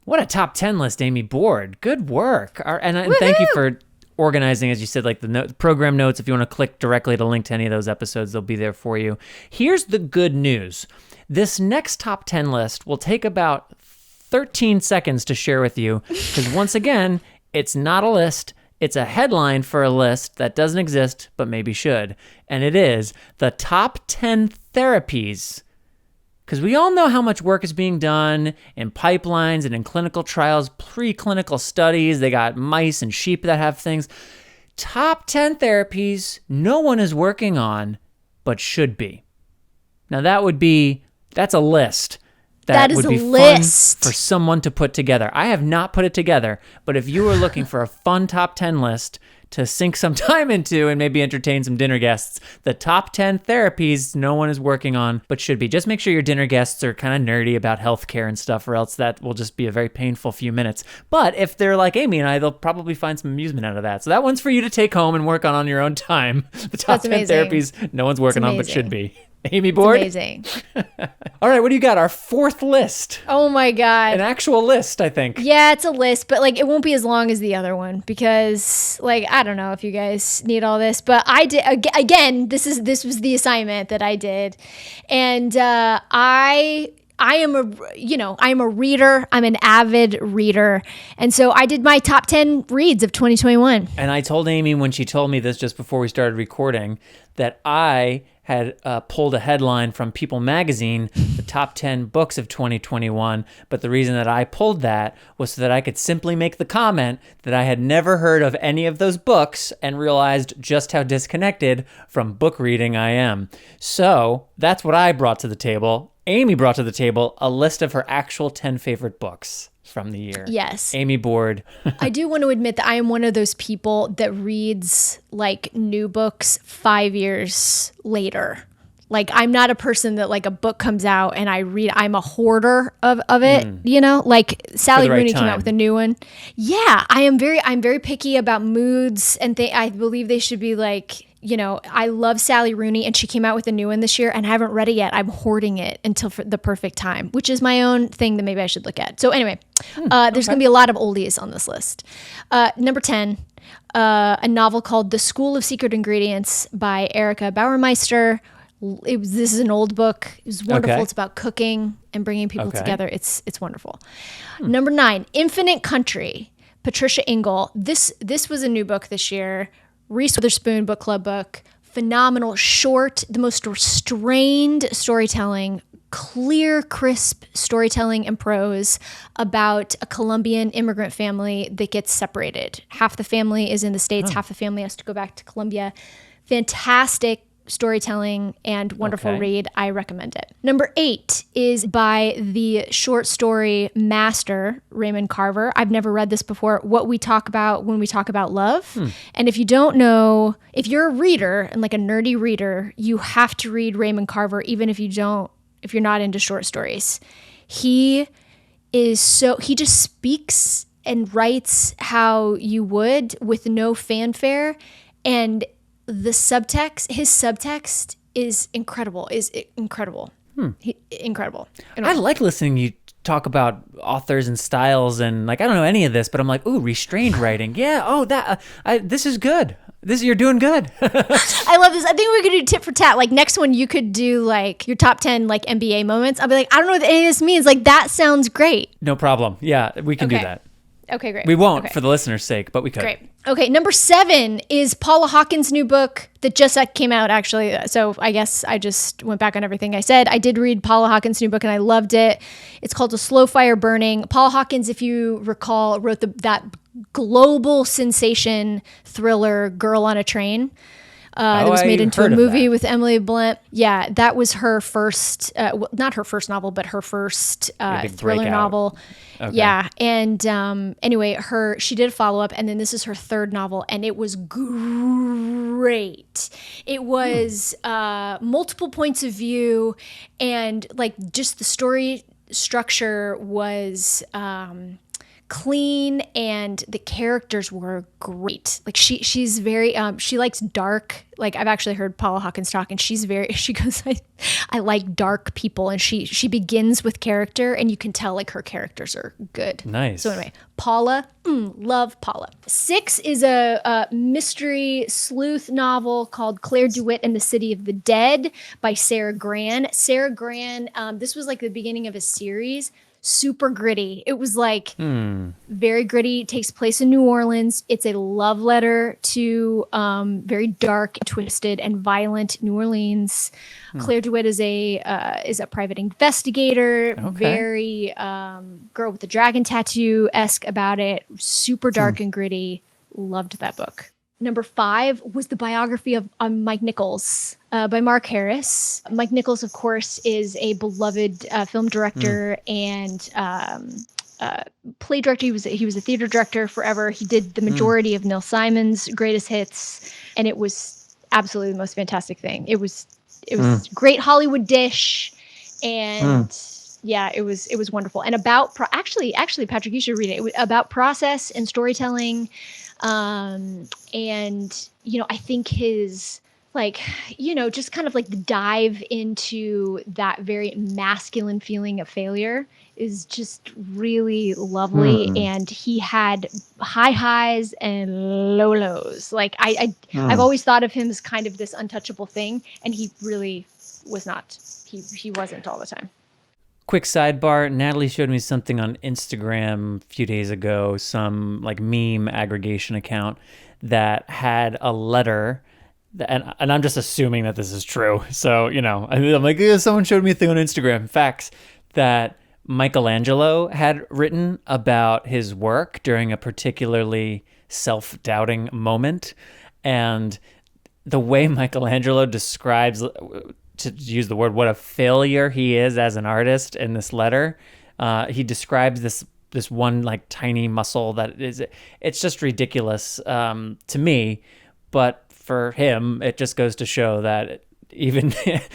what a top 10 list, Amy Board. Good work. And thank you for organizing, as you said, like the program notes. If you want to click directly to link to any of those episodes, they'll be there for you. Here's the good news. This next top 10 list will take about 13 seconds to share with you because once again, it's not a list. It's a headline for a list that doesn't exist, but maybe should. And it is the top 10 therapies. Because we all know how much work is being done in pipelines and in clinical trials, preclinical studies. They got mice and sheep that have things. Top 10 therapies no one is working on, but should be. Now that's a list. That is would be a list fun for someone to put together. I have not put it together, but if you were looking for a fun top 10 list to sink some time into and maybe entertain some dinner guests, the top 10 therapies no one is working on but should be. Just make sure your dinner guests are kind of nerdy about healthcare and stuff, or else that will just be a very painful few minutes. But if they're like Amy and I, they'll probably find some amusement out of that. So that one's for you to take home and work on your own time. The top 10 therapies no one's working on but should be. Amy Board? Amazing. All right, what do you got? Our fourth list. Oh my God. An actual list, I think. Yeah, it's a list, but like it won't be as long as the other one because like I don't know if you guys need all this, but I did again. This was the assignment that I did, and I am a reader. I'm an avid reader, and so I did my top 10 reads of 2021. And I told Amy when she told me this just before we started recording that I had pulled a headline from People magazine, the top 10 books of 2021. But the reason that I pulled that was so that I could simply make the comment that I had never heard of any of those books and realized just how disconnected from book reading I am. So that's what I brought to the table. Amy brought to the table a list of her actual 10 favorite books from the year. Yes. Amy Board. I do want to admit that I am one of those people that reads like new books 5 years later. Like I'm not a person that like a book comes out and I read. I'm a hoarder of it, you know, like Sally Rooney came out with a new one. Yeah, I'm very picky about moods and I believe they should be like, you know, I love Sally Rooney and she came out with a new one this year and I haven't read it yet. I'm hoarding it until for the perfect time, which is my own thing that maybe I should look at. So anyway, there's going to be a lot of oldies on this list. Number 10, a novel called The School of Secret Ingredients by Erica Bauermeister. This is an old book. It was wonderful. Okay. It's about cooking and bringing people together. It's wonderful. Number 9, Infinite Country, Patricia Engel. This was a new book this year. Reese Witherspoon book club book. Phenomenal, short, the most restrained storytelling, clear, crisp storytelling and prose about a Colombian immigrant family that gets separated. Half the family is in the States, half the family has to go back to Colombia. Fantastic storytelling and wonderful read. I recommend it. Number 8 is by the short story master, Raymond Carver. I've never read this before. What We Talk About When We Talk About Love. And if you don't know, if you're a reader and like a nerdy reader, you have to read Raymond Carver, even if you're not into short stories. He just speaks and writes how you would with no fanfare. And his subtext is incredible. Incredible. I like listening to you talk about authors and styles and like, I don't know any of this, but I'm like, ooh, restrained writing. Yeah. Oh, this is good. You're doing good. I love this. I think we could do tit for tat. Like next one, you could do like your top 10 like MBA moments. I'll be like, I don't know what any of this means. Like that sounds great. No problem. Yeah, we can do that. Okay, great. We won't for the listener's sake, but we could. Great. Okay, number 7 is Paula Hawkins' new book that just came out, actually. So I guess I just went back on everything I said. I did read Paula Hawkins' new book, and I loved it. It's called A Slow Fire Burning. Paula Hawkins, if you recall, wrote that global sensation thriller, Girl on a Train. That was made into a movie with Emily Blunt. Yeah, that was her first, not her first novel, but her first thriller novel. Okay. Yeah, and anyway, she did a follow-up, and then this is her third novel, and it was great. It was multiple points of view, and like just the story structure was clean, and the characters were great. Like she's very she likes dark. Like I've actually heard Paula Hawkins talk, and she goes, I like dark people, and she begins with character, and you can tell like her characters are good. Nice. So anyway, Paula, love Paula. 6 is a mystery sleuth novel called Claire Dewitt and the City of the Dead by Sarah Gran. Sarah Gran, this was like the beginning of a series. Super gritty. It was like very gritty. It takes place in New Orleans. It's a love letter to very dark, twisted, and violent New Orleans. Claire Dewitt is a private investigator. Okay. Very girl with the dragon tattoo-esque about it. Super dark and gritty. Loved that book. Number 5 was the biography of Mike Nichols by Mark Harris. Mike Nichols, of course, is a beloved film director and play director. He was a theater director forever. He did the majority of Neil Simon's greatest hits, and it was absolutely the most fantastic thing. It was great Hollywood dish, and yeah, it was wonderful. And about actually, Patrick, you should read it. It was about process and storytelling. And, I think his, just kind of like the dive into that very masculine feeling of failure is just really lovely. And he had high highs and low lows. Like I've always thought of him as kind of this untouchable thing, and he really was not. He wasn't all the time. Quick sidebar, Natalie showed me something on Instagram a few days ago, some like meme aggregation account that had a letter, and I'm just assuming that this is true. So, I'm like, yeah, someone showed me a thing on Instagram, facts, that Michelangelo had written about his work during a particularly self-doubting moment. And the way Michelangelo describes, to use the word, what a failure he is as an artist in this letter. He describes this one like tiny muscle it's just ridiculous to me, but for him, it just goes to show that even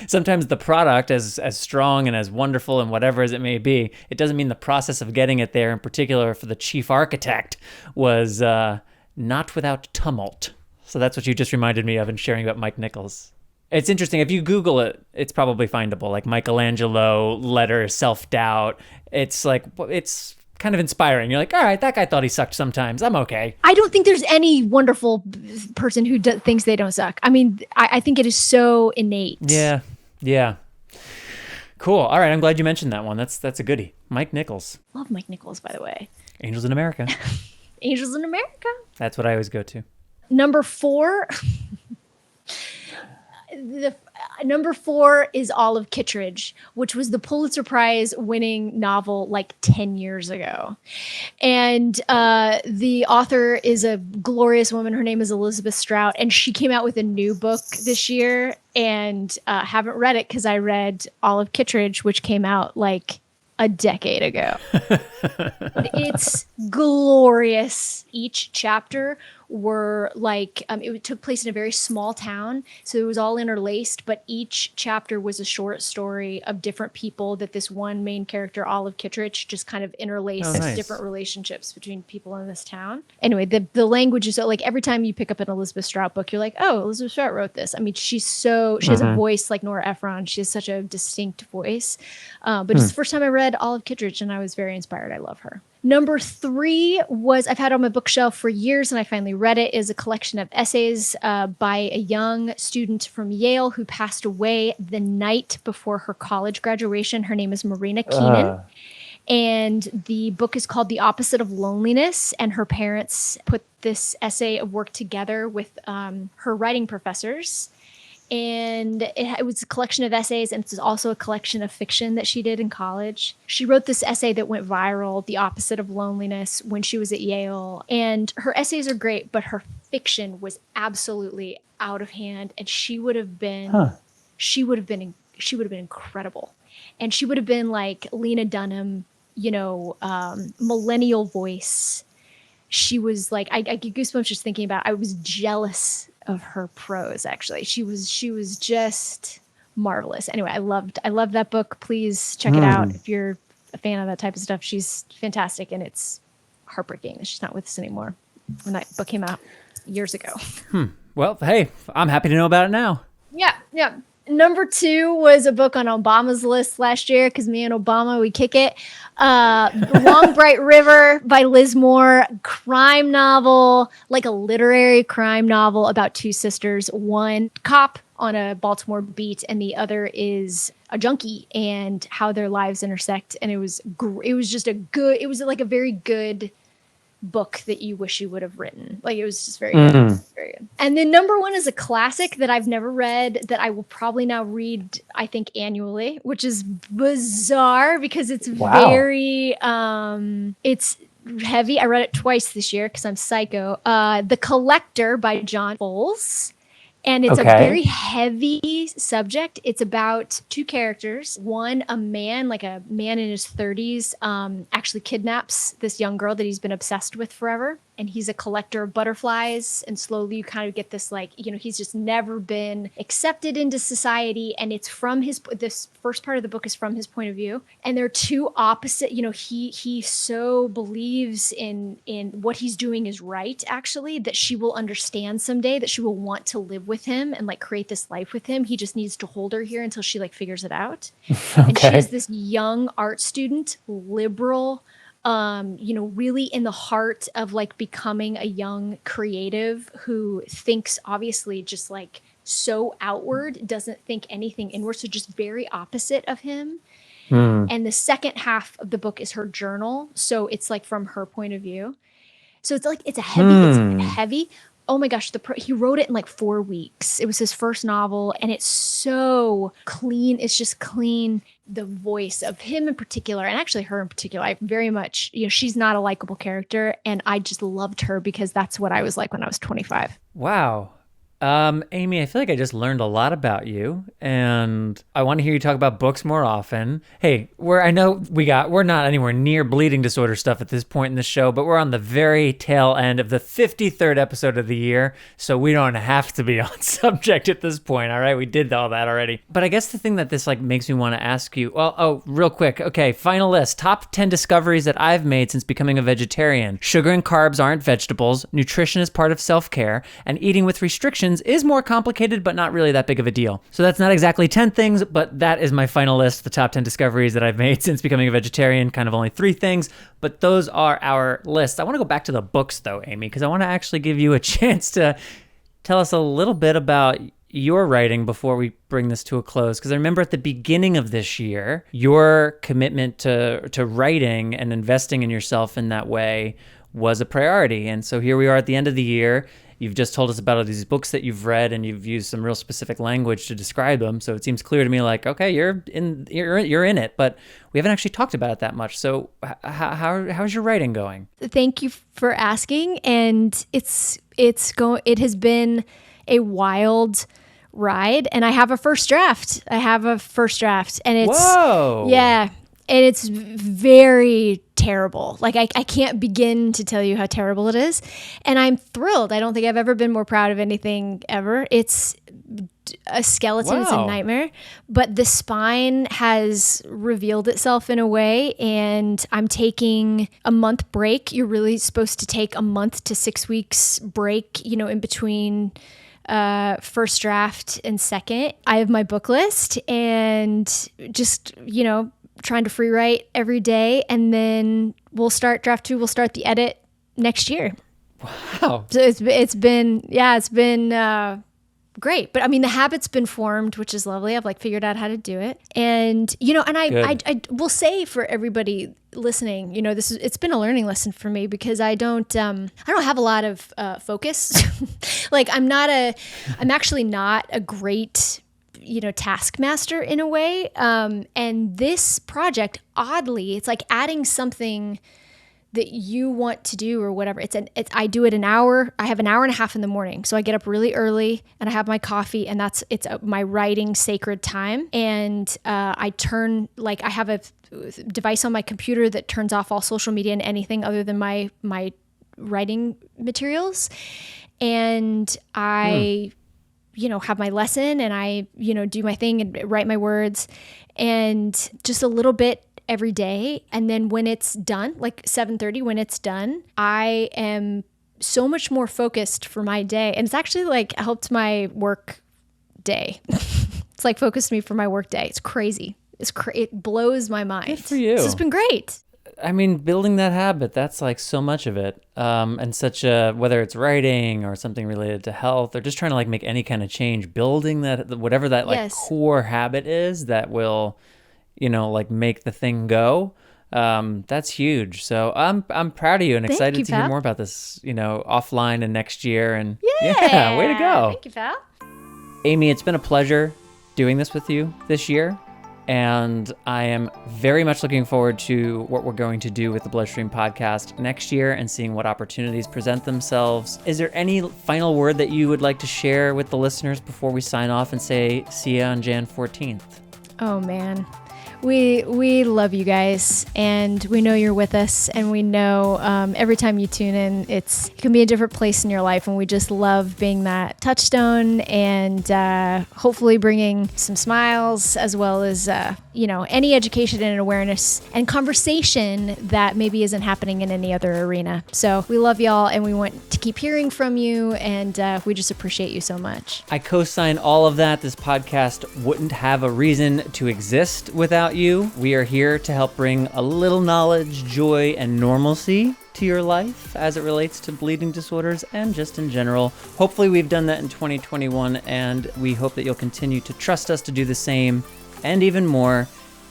sometimes the product, as strong and as wonderful and whatever as it may be, it doesn't mean the process of getting it there, in particular for the chief architect, was not without tumult. So that's what you just reminded me of in sharing about Mike Nichols. It's interesting. If you Google it, it's probably findable. Like Michelangelo, letter, self-doubt. It's kind of inspiring. You're like, all right, that guy thought he sucked sometimes. I'm okay. I don't think there's any wonderful person who thinks they don't suck. I mean, I think it is so innate. Yeah. Cool. All right. I'm glad you mentioned that one. That's a goodie. Mike Nichols. Love Mike Nichols, by the way. Angels in America. Angels in America. That's what I always go to. Number 4. Number 4 is Olive Kitteridge, which was the Pulitzer Prize winning novel like 10 years ago. And the author is a glorious woman. Her name is Elizabeth Strout, and she came out with a new book this year, and haven't read it because I read Olive Kitteridge, which came out like a decade ago. But it's glorious. Each chapter were like, it took place in a very small town, so it was all interlaced, but each chapter was a short story of different people that this one main character, Olive Kitteridge, just kind of interlaced different relationships between people in this town. Anyway, the language is so, like, every time you pick up an Elizabeth Strout book, you're like, oh, Elizabeth Strout wrote this. I mean, she has a voice like Nora Ephron. She has such a distinct voice. But it's the first time I read Olive Kitteridge, and I was very inspired. I love her. Number 3 was, I've had on my bookshelf for years, and I finally read it, is a collection of essays by a young student from Yale who passed away the night before her college graduation. Her name is Marina Keenan. And the book is called The Opposite of Loneliness, and her parents put this essay of work together with her writing professors. And it was a collection of essays, and it's also a collection of fiction that she did in college. She wrote this essay that went viral, The Opposite of Loneliness, when she was at Yale. And her essays are great, but her fiction was absolutely out of hand, and she would have been incredible. And she would have been like Lena Dunham, millennial voice. She was like, I get goosebumps just thinking about it. I was jealous of her prose, actually. She was just marvelous. Anyway, I loved that book. Please check it out if you're a fan of that type of stuff. She's fantastic, and it's heartbreaking that she's not with us anymore. When that book came out years ago. Well, hey, I'm happy to know about it now. Yeah. Number 2 was a book on Obama's list last year because me and Obama, we kick it. Long Bright River by Liz Moore, crime novel, like a literary crime novel about 2 sisters, one cop on a Baltimore beat and the other is a junkie, and how their lives intersect. And it was like a very good book that you wish you would have written. Like, it was just very good. Very good. And then number 1 is a classic that I've never read that I will probably now read, I think, annually, which is bizarre because it's very, it's heavy. I read it twice this year because I'm psycho. The Collector by John Fowles. And it's a very heavy subject. It's about 2 characters. One, a man in his 30s, actually kidnaps this young girl that he's been obsessed with forever. And he's a collector of butterflies. And slowly you kind of get this, like, you know, he's just never been accepted into society. And it's from this first part of the book is from his point of view. And they're 2 opposite, you know, he so believes in what he's doing is right, actually, that she will understand someday, that she will want to live with him and like create this life with him. He just needs to hold her here until she like figures it out. And she is this young art student, liberal, you know, really in the heart of like becoming a young creative who thinks obviously just like so outward, doesn't think anything inward. So just very opposite of him. And the second half of the book is her journal. So it's like from her point of view. So it's like, it's heavy. Oh my gosh, he wrote it in like 4 weeks. It was his first novel, and it's so clean. It's just clean. The voice of him in particular, and actually her in particular, I very much, you know, she's not a likable character, and I just loved her because that's what I was like when I was 25. Wow. Amy, I feel like I just learned a lot about you, and I want to hear you talk about books more often. Hey, we're not anywhere near bleeding disorder stuff at this point in the show, but we're on the very tail end of the 53rd episode of the year, so we don't have to be on subject at this point, all right? We did all that already. But I guess the thing that this like makes me want to ask you, real quick. Okay, final list. Top 10 discoveries that I've made since becoming a vegetarian. Sugar and carbs aren't vegetables. Nutrition is part of self-care, and eating with restrictions is more complicated, but not really that big of a deal. So that's not exactly 10 things, but that is my final list, the top 10 discoveries that I've made since becoming a vegetarian, kind of only 3 things, but those are our lists. I want to go back to the books though, Amy, because I want to actually give you a chance to tell us a little bit about your writing before we bring this to a close. Because I remember at the beginning of this year, your commitment to writing and investing in yourself in that way was a priority. And so here we are at the end of the year. You've just told us about all these books that you've read, and you've used some real specific language to describe them. So it seems clear to me like, okay, you're in it, but we haven't actually talked about it that much. So how's your writing going? Thank you for asking. And it has been a wild ride, and I have a first draft. And it's, whoa, yeah. And it's very terrible. Like, I can't begin to tell you how terrible it is. And I'm thrilled. I don't think I've ever been more proud of anything ever. It's a skeleton. Wow. It's a nightmare. But the spine has revealed itself in a way. And I'm taking a month break. You're really supposed to take a month to 6 weeks break, you know, in between first draft and second. I have my book list and just, you know, trying to free write every day, and then we'll start draft 2. We'll start the edit next year. Wow. So it's been great. But I mean, the habit's been formed, which is lovely. I've like figured out how to do it. And, you know, and I will say for everybody listening, you know, it's been a learning lesson for me because I don't have a lot of focus. Like I'm actually not a great, you know, taskmaster in a way. And this project, oddly, it's like adding something that you want to do or whatever. I do it an hour. I have an hour and a half in the morning. So I get up really early and I have my coffee, and it's my writing sacred time. And I have a device on my computer that turns off all social media and anything other than my writing materials. And I you know, have my lesson and I, you know, do my thing and write my words, and just a little bit every day. And then when it's done, like 7:30, when it's done, I am so much more focused for my day. And it's actually like helped my work day. It's like focused me for my work day. It's crazy. It blows my mind. Good for you. So it's been great. I mean, building that habit, that's like so much of it. And such a, whether it's writing or something related to health or just trying to like make any kind of change, building that, whatever that like Yes. core habit is that will, like make the thing go. That's huge. So I'm proud of you and Thank excited you, to hear pal. more about this, offline and next year. And Yeah. way to go. Thank you, pal. Amy, it's been a pleasure doing this with you this year. And I am very much looking forward to what we're going to do with the BloodStream podcast next year and seeing what opportunities present themselves. Is there any final word that you would like to share with the listeners before we sign off and say, see you on Jan 14th? Oh, man. We love you guys, and we know you're with us, and we know every time you tune in, it can be a different place in your life, and we just love being that touchstone and hopefully bringing some smiles as well as, any education and awareness and conversation that maybe isn't happening in any other arena. So we love y'all, and we want to keep hearing from you, and we just appreciate you so much. I co-sign all of that. This podcast wouldn't have a reason to exist without you. We are here to help bring a little knowledge, joy, and normalcy to your life as it relates to bleeding disorders and just in general. Hopefully we've done that in 2021, and we hope that you'll continue to trust us to do the same and even more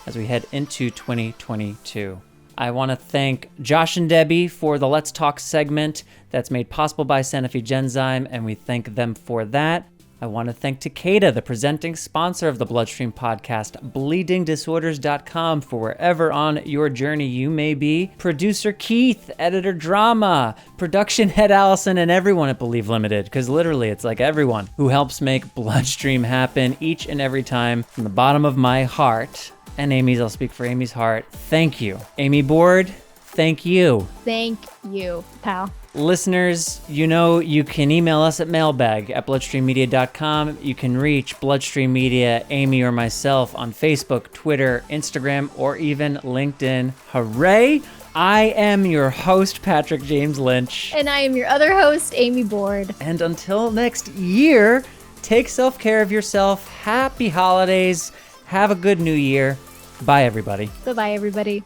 as we head into 2022. I want to thank Josh and Debbie for the Let's Talk segment that's made possible by Sanofi Genzyme, and we thank them for that. I want to thank Takeda, the presenting sponsor of the BloodStream podcast, bleedingdisorders.com for wherever on your journey you may be. Producer Keith, editor Drama, production head Allison, and everyone at Believe Limited, because literally it's like everyone who helps make BloodStream happen each and every time from the bottom of my heart. And Amy's, I'll speak for Amy's heart. Thank you. Amy Board, thank you. Thank you, pal. Listeners, you can email us at mailbag@bloodstreammedia.com. You can reach Bloodstream Media, Amy, or myself on Facebook, Twitter, Instagram, or even LinkedIn. Hooray! I am your host, Patrick James Lynch. And I am your other host, Amy Board. And until next year, take self-care of yourself. Happy holidays. Have a good new year. Bye, everybody. Bye-bye, everybody.